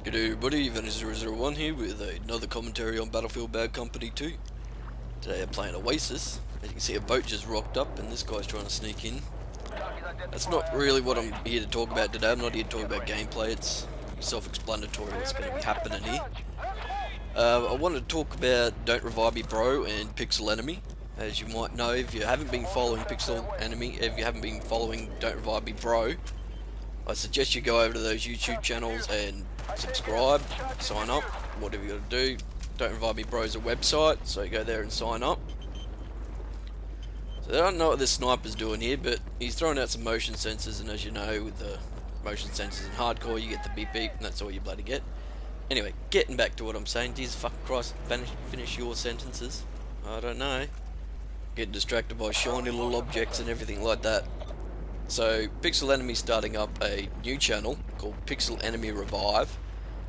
G'day everybody, Venom001 here with another commentary on Battlefield Bad Company 2. Today I'm playing Oasis. As you can see, a boat just rocked up and this guy's trying to sneak in. That's not really what I'm here to talk about today. I'm not here to talk about gameplay. It's self-explanatory what's going to be happening here. I wanted to talk about Don't Revive Me Bro and Pixel Enemy. As you might know, if you haven't been following Pixel Enemy, if you haven't been following Don't Revive Me Bro, I suggest you go over to those YouTube channels and subscribe, sign up, whatever you gotta do. Don't Revive Me Bro's a website, so you go there and sign up. So I don't know what this sniper's doing here, but he's throwing out some motion sensors, and as you know, with the motion sensors in hardcore, you get the beep beep, and that's all you bloody get. Anyway, getting back to what I'm saying, Jesus fucking Christ, finish your sentences. I don't know. Getting distracted by shiny little objects and everything like that. So, Pixel Enemy starting up a new channel called Pixel Enemy Revive,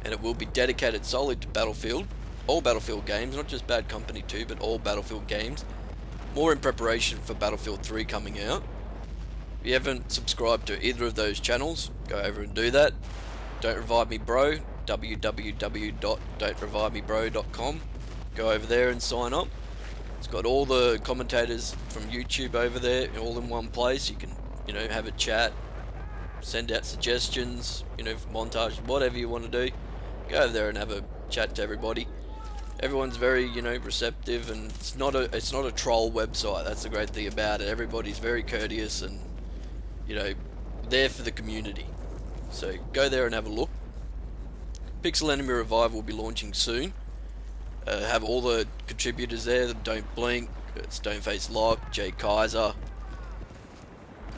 and it will be dedicated solely to Battlefield, all Battlefield games, not just Bad Company 2, but all Battlefield games, more in preparation for Battlefield 3 coming out. If you haven't subscribed to either of those channels, go over and do that. Don't Revive Me Bro, www.don'trevivemebro.com, go over there and sign up. It's got all the commentators from YouTube over there, all in one place. You can have a chat, send out suggestions, for montage, whatever you want to do. Go over there and have a chat to everybody. Everyone's very, receptive, and it's not a troll website. That's the great thing about it. Everybody's very courteous and, there for the community. So go there and have a look. Pixel Enemy Revive will be launching soon. Have all the contributors there. Don't Blink, Stoneface Lock, Jay Kaiser.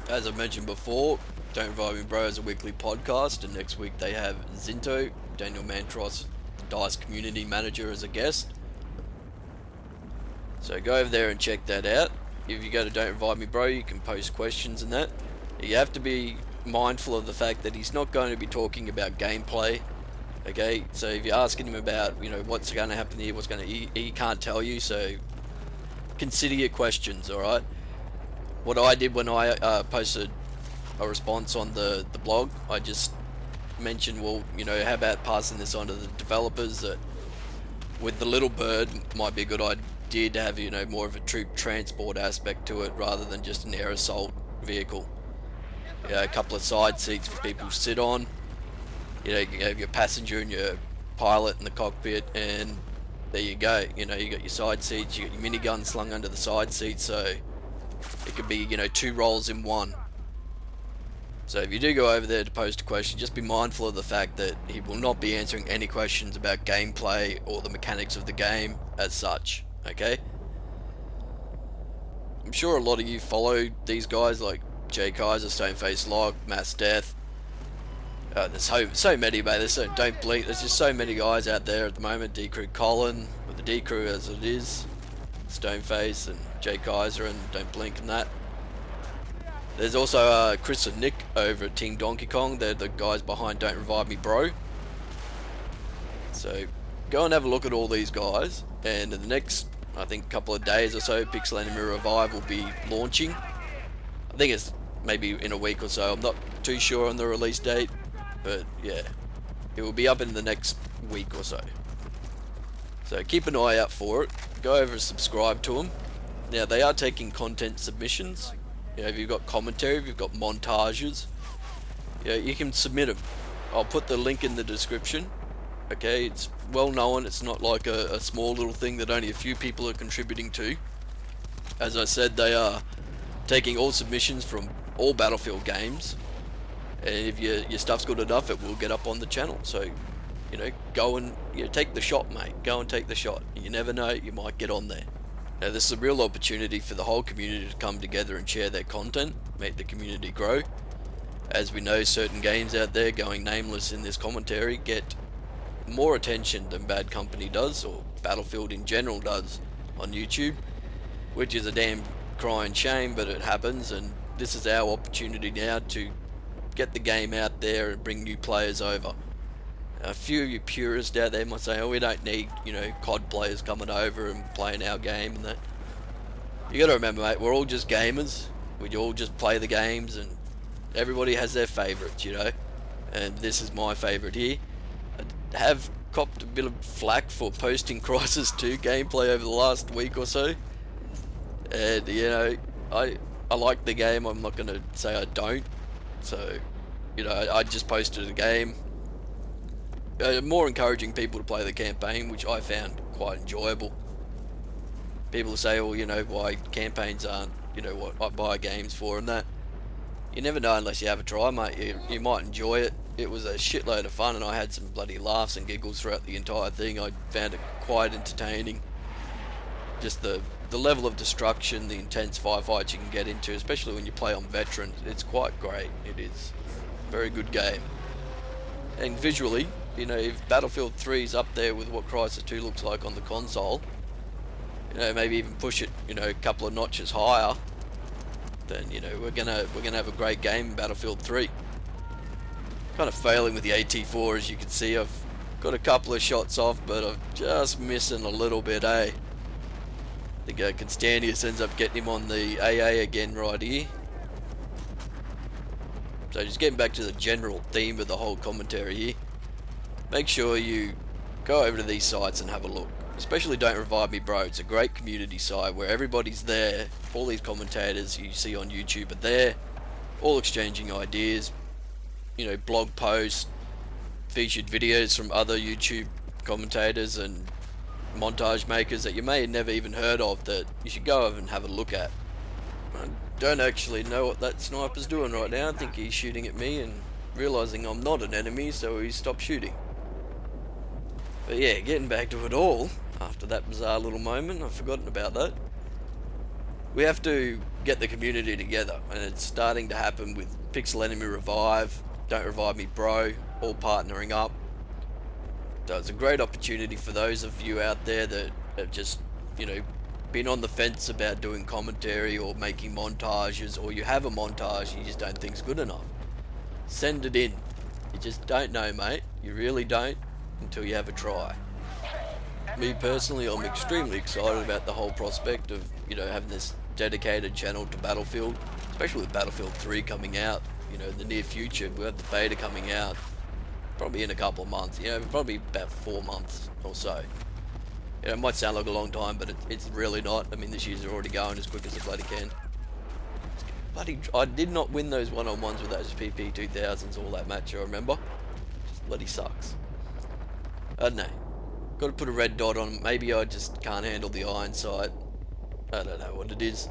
As I mentioned before, Don't Revive Me Bro is a weekly podcast, and next week they have Zinto, Daniel Mantros, the DICE community manager, as a guest. So go over there and check that out. If you go to Don't Revive Me Bro, you can post questions and that. You have to be mindful of the fact that he's not going to be talking about gameplay. Okay, so if you're asking him about, what's going to happen here, he can't tell you, so consider your questions, alright? What I did when I posted a response on the blog, I just mentioned, well, how about passing this on to the developers, that with the little bird might be a good idea to have, more of a troop transport aspect to it rather than just an air assault vehicle. A couple of side seats for people to sit on. You can have your passenger and your pilot in the cockpit, and there you go. You got your side seats, you got your minigun slung under the side seat, so it could be, 2 roles in one. So if you do go over there to post a question, just be mindful of the fact that he will not be answering any questions about gameplay or the mechanics of the game as such, okay? I'm sure a lot of you follow these guys like Jay Kaiser, Stoneface Lock, Mass Death. There's so many, mate. Don't Blink. There's just so many guys out there at the moment. D-Crew Colin, with the D-Crew as it is, Stoneface and Jay Kaiser and Don't Blink and that. There's also Chris and Nick over at Team Donkey Kong. They're the guys behind Don't Revive Me Bro. So go and have a look at all these guys, and in the next, I think, couple of days or so, Pixel Enemy Revive will be launching. I think it's maybe in a week or so. I'm not too sure on the release date, but yeah, it will be up in the next week or so. So keep an eye out for it. Go over and subscribe to them. Now, they are taking content submissions. If you've got commentary, if you've got montages, you can submit them. I'll put the link in the description. Okay, it's well known. It's not like a small little thing that only a few people are contributing to. As I said, they are taking all submissions from all Battlefield games. And if your stuff's good enough, it will get up on the channel. So, go and take the shot, mate. Go and take the shot. You never know, you might get on there. Now, this is a real opportunity for the whole community to come together and share their content, make the community grow. As we know, certain games out there, going nameless in this commentary, get more attention than Bad Company does, or Battlefield in general does, on YouTube, which is a damn crying shame, but it happens, and this is our opportunity now to get the game out there and bring new players over. A few of you purists out there might say, oh, we don't need, COD players coming over and playing our game and that. You gotta remember, mate, we're all just gamers. We all just play the games, and everybody has their favourites, and this is my favourite here. have copped a bit of flack for posting Crisis 2 gameplay over the last week or so. And, you know, I like the game, I'm not going to say I don't. So, you know, I just posted a game. More encouraging people to play the campaign, which I found quite enjoyable. People say, well, you know, why campaigns aren't, you know, what I buy games for and that. You never know unless you have a try, mate. You might enjoy it. It was a shitload of fun, and I had some bloody laughs and giggles throughout the entire thing. I found it quite entertaining. Just the level of destruction, the intense firefights you can get into, especially when you play on veteran, it's quite great. It is a very good game. And visually, you know, if Battlefield 3 is up there with what Crisis 2 looks like on the console, you know, maybe even push it, you know, a couple of notches higher, then, you know, we're gonna have a great game in Battlefield 3. Kind of failing with the AT4, as you can see. I've got a couple of shots off, but I'm just missing a little bit, eh? I think Constantius ends up getting him on the AA again right here. So just getting back to the general theme of the whole commentary here. Make sure you go over to these sites and have a look. Especially Don't Revive Me Bro. It's a great community site where everybody's there. All these commentators you see on YouTube are there, all exchanging ideas, you know, blog posts, featured videos from other YouTube commentators and montage makers that you may have never even heard of that you should go over and have a look at. I don't actually know what that sniper's doing right now. I think he's shooting at me and realizing I'm not an enemy, so he stopped shooting. But yeah, getting back to it all, after that bizarre little moment, I've forgotten about that. We have to get the community together, and it's starting to happen with Pixel Enemy Revive, Don't Revive Me Bro, all partnering up. So it's a great opportunity for those of you out there that have just, you know, been on the fence about doing commentary or making montages, or you have a montage and you just don't think it's good enough. Send it in. You just don't know, mate. You really don't until you have a try. Me personally, I'm extremely excited about the whole prospect of, you know, having this dedicated channel to Battlefield, especially with Battlefield 3 coming out, you know, in the near future. We have the beta coming out probably in a couple of months, you know, probably about 4 months or so. You know, it might sound like a long time, but it's really not. I mean, this year's already going as quick as it bloody can. I did not win those one-on-ones with those PP2000s all that match, I remember. Just bloody sucks. I don't know. Got to put a red dot on. Maybe I just can't handle the iron sight. I don't know what it is.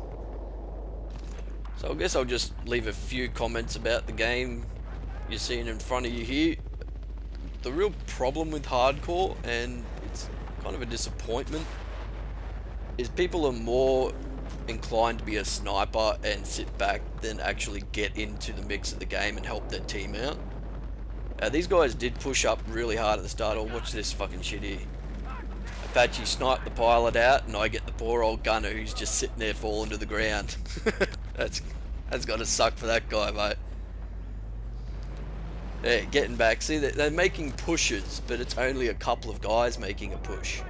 So I guess I'll just leave a few comments about the game you're seeing in front of you here. The real problem with hardcore, and it's kind of a disappointment, is people are more inclined to be a sniper and sit back than actually get into the mix of the game and help their team out. These guys did push up really hard at the start. Oh, watch this fucking shit here. Apache sniped the pilot out, and I get the poor old gunner who's just sitting there falling to the ground. That's got to suck for that guy, mate. Yeah, getting back. See, they're making pushes, but it's only a couple of guys making a push.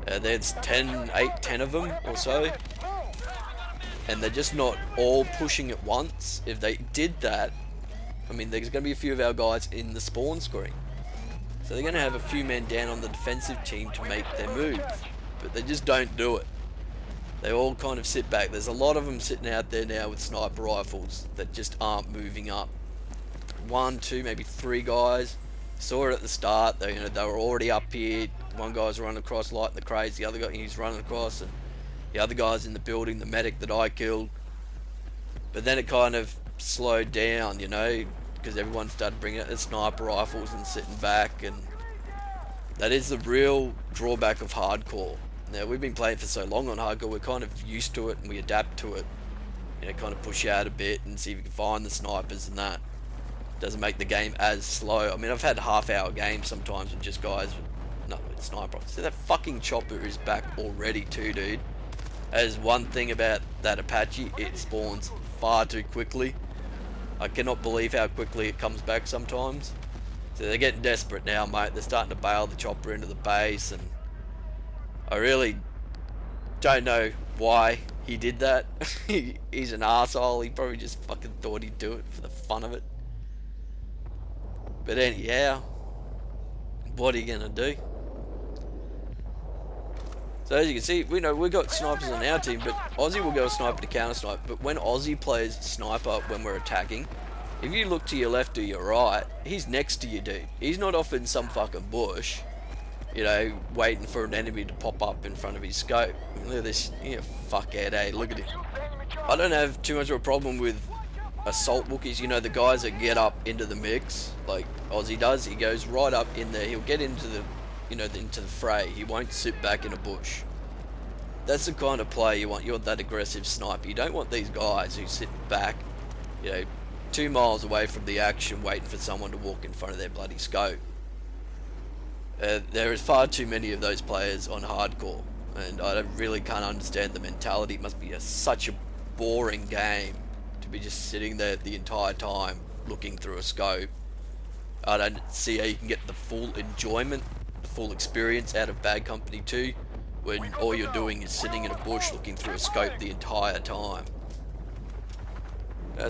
There's 10 of them or so. And they're just not all pushing at once. If they did that, I mean, there's going to be a few of our guys in the spawn screen. So they're going to have a few men down on the defensive team to make their move. But they just don't do it. They all kind of sit back. There's a lot of them sitting out there now with sniper rifles that just aren't moving up. 1, 2, maybe 3 guys. Saw it at the start. They were already up here. One guy's running across lighting the crates. The other guy, he's running across, and the other guy's in the building, the medic that I killed. But then it kind of slowed down, you know, because everyone started bringing out their sniper rifles and sitting back, and that is the real drawback of hardcore. Now, we've been playing for so long on hardcore, we're kind of used to it and we adapt to it. You know, kind of push out a bit and see if you can find the snipers and that. Doesn't make the game as slow. I mean, I've had half-hour games sometimes with just guys with sniper rifles. See, that fucking chopper is back already too, dude. That is one thing about that Apache, it spawns far too quickly. I cannot believe how quickly it comes back sometimes. So they're getting desperate now, mate. They're starting to bail the chopper into the base, and I really don't know why he did that. He's an arsehole. He probably just fucking thought he'd do it for the fun of it. But anyhow, what are you gonna do? So as you can see, we know we've got snipers on our team, but Aussie will go sniper to counter snipe. But when Aussie plays sniper when we're attacking, if you look to your left or your right, he's next to you, dude. He's not off in some fucking bush, you know, waiting for an enemy to pop up in front of his scope. Look at this, yeah, fuckhead, eh? Look at him. I don't have too much of a problem with assault rookies, you know, the guys that get up into the mix, like Aussie does. He goes right up in there, he'll get into the, you know, into the fray. He won't sit back in a bush. That's the kind of player you want. You want that aggressive sniper. You don't want these guys who sit back, you know, 2 miles away from the action waiting for someone to walk in front of their bloody scope. There is far too many of those players on hardcore, and I really can't understand the mentality. It must be such a boring game to be just sitting there the entire time looking through a scope. I don't see how you can get the full enjoyment, the full experience out of Bad Company 2 when all you're doing is sitting in a bush looking through a scope the entire time.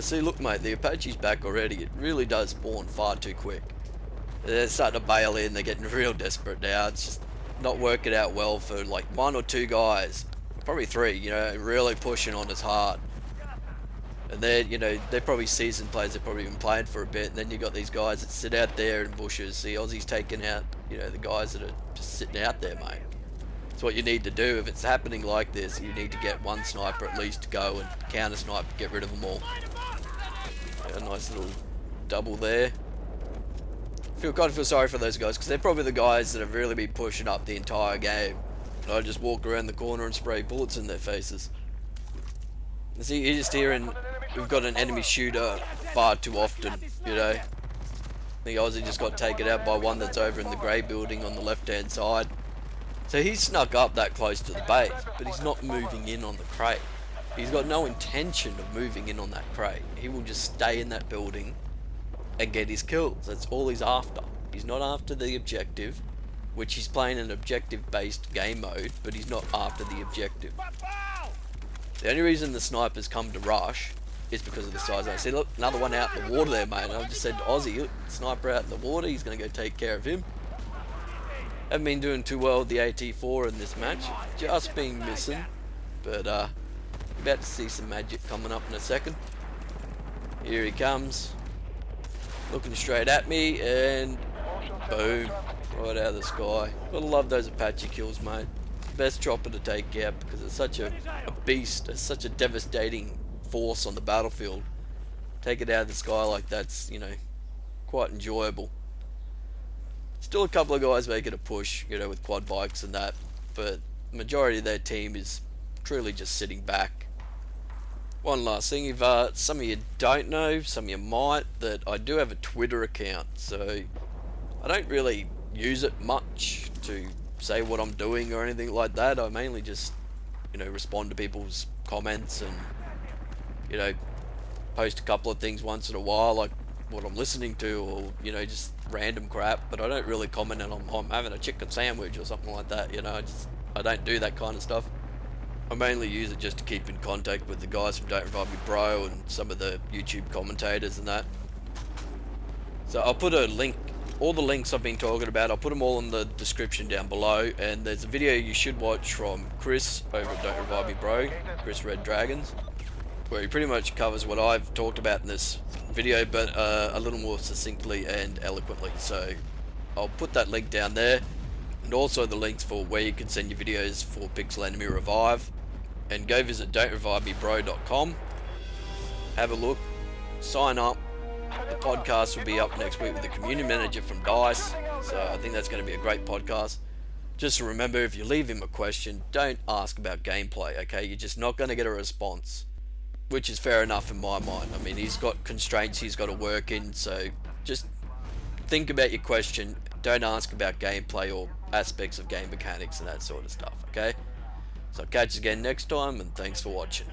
See, look mate, the Apache's back already. It really does spawn far too quick. They're starting to bail in, they're getting real desperate now. It's just not working out well for like 1 or 2 guys, probably 3, you know, really pushing on us hard. And they're, you know, they're probably seasoned players, they've probably been playing for a bit, and then you got these guys that sit out there in bushes. See, Aussie's taking out, you know, the guys that are just sitting out there, mate. That's what you need to do. If it's happening like this, you need to get one sniper at least to go and counter snipe, get rid of them all. Yeah, a nice little double there. Kind of feel sorry for those guys, because they're probably the guys that have really been pushing up the entire game. And I just walk around the corner and spray bullets in their faces. And see, you're just hearing we've got an enemy shooter far too often, you know. The Aussie just got taken out by one that's over in the grey building on the left hand side. So he's snuck up that close to the base, but he's not moving in on the crate. He's got no intention of moving in on that crate. He will just stay in that building and get his kills. That's all he's after. He's not after the objective, which he's playing an objective based game mode, but he's not after the objective. The only reason the snipers come to rush is because of the size. I see, look, another one out in the water there, mate. And I just said to Aussie, look, sniper out in the water, he's going to go take care of him. Haven't been doing too well with the AT4 in this match, just been missing, but about to see some magic coming up in a second. Here he comes. Looking straight at me, and boom, right out of the sky. Gotta love those Apache kills, mate. Best chopper to take out, because it's such a beast, it's such a devastating force on the battlefield. Take it out of the sky like that's, you know, quite enjoyable. Still a couple of guys making a push, you know, with quad bikes and that, but the majority of their team is truly just sitting back. One last thing, if some of you don't know, some of you might, that I do have a Twitter account, so I don't really use it much to say what I'm doing or anything like that. I mainly just, you know, respond to people's comments and, you know, post a couple of things once in a while, like what I'm listening to, or, you know, just random crap, but I don't really comment on I'm having a chicken sandwich or something like that, you know. I don't do that kind of stuff. I mainly use it just to keep in contact with the guys from DRMB Bro and some of the YouTube commentators and that. So I'll put a link, all the links I've been talking about, I'll put them all in the description down below, and there's a video you should watch from Chris over at DRMB Bro, Chris Red Dragons, where he pretty much covers what I've talked about in this video, but a little more succinctly and eloquently. So I'll put that link down there, and also the links for where you can send your videos for Pixel Enemy Revive. And go visit don'trevivemebro.com, have a look, sign up. The podcast will be up next week with the community manager from DICE, so I think that's going to be a great podcast. Just remember, if you leave him a question, don't ask about gameplay, okay? You're just not going to get a response, which is fair enough in my mind. I mean, he's got constraints he's got to work in, so just think about your question. Don't ask about gameplay or aspects of game mechanics and that sort of stuff, okay? So I'll catch you again next time, and thanks for watching.